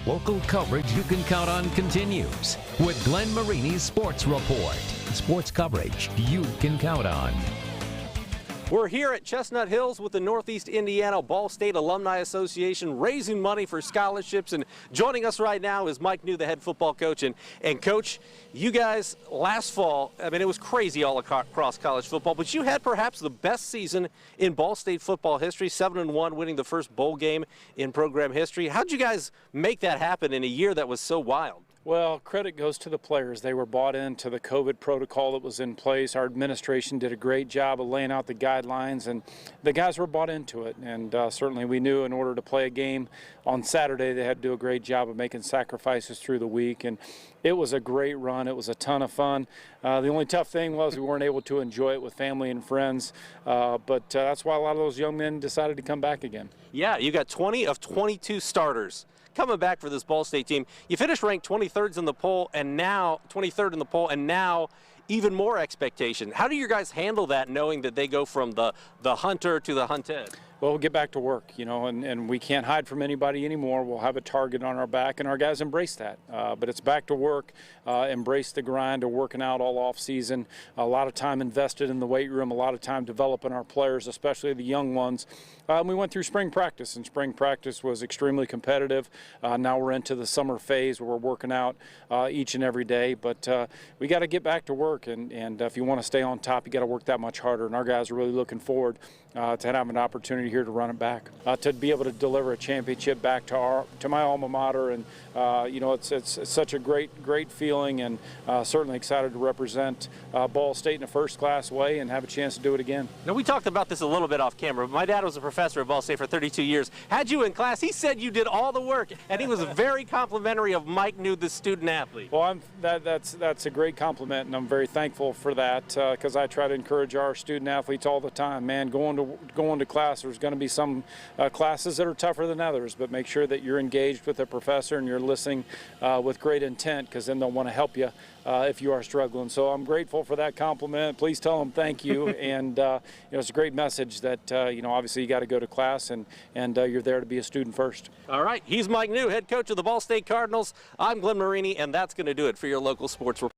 Local coverage you can count on continues with Glenn Marini's Sports Report. Sports coverage you can count on. We're here at Chestnut Hills with the Northeast Indiana Ball State Alumni Association raising money for scholarships, and joining us right now is Mike New, the head football coach. And Coach, you guys last fall, I mean, it was crazy all across college football, but you had perhaps the best season in Ball State football history, 7-1, winning the first bowl game in program history. How'd you guys make that happen in a year that was so wild? Well, credit goes to the players. They were bought into the COVID protocol that was in place. Our administration did a great job of laying out the guidelines, and the guys were bought into it. And certainly we knew in order to play a game on Saturday, they had to do a great job of making sacrifices through the week. And it was a great run. It was a ton of fun. The only tough thing was we weren't able to enjoy it with family and friends, but that's why a lot of those young men decided to come back again. Yeah, you got 20 of 22 starters coming back for this Ball State team. You finished ranked 23rd in the poll, and now even more expectation. How do you guys handle that, knowing that they go from the hunter to the hunted? Well, we'll get back to work, you know, and we can't hide from anybody anymore. We'll have a target on our back, and our guys embrace that. But it's back to work, embrace the grind of working out all off season. A lot of time invested in the weight room, a lot of time developing our players, especially the young ones. We went through spring practice, and spring practice was extremely competitive. Now we're into the summer phase where we're working out each and every day. But we got to get back to work, and if you want to stay on top, you got to work that much harder. And our guys are really looking forward to have an opportunity here to run it back, to be able to deliver a championship back to my alma mater. And you know, it's such a great feeling, and certainly excited to represent Ball State in a first-class way and have a chance to do it again. Now, we talked about this a little bit off camera, but my dad was a professor at Ball State for 32 years. Had you in class, he said you did all the work, and he was very complimentary of Mike New, the student athlete. Well, that's a great compliment, and I'm very thankful for that, because I try to encourage our student athletes all the time. Man, going to class, there's going to be some classes that are tougher than others, but make sure that you're engaged with the professor and you're listening with great intent, because then they'll want to help you if you are struggling. So I'm grateful for that compliment. Please tell them thank you. And you know, it's a great message that you know, obviously you got to go to class, and you're there to be a student first. All right, he's Mike New, head coach of the Ball State Cardinals. I'm Glenn Marini, and that's going to do it for your local sports report.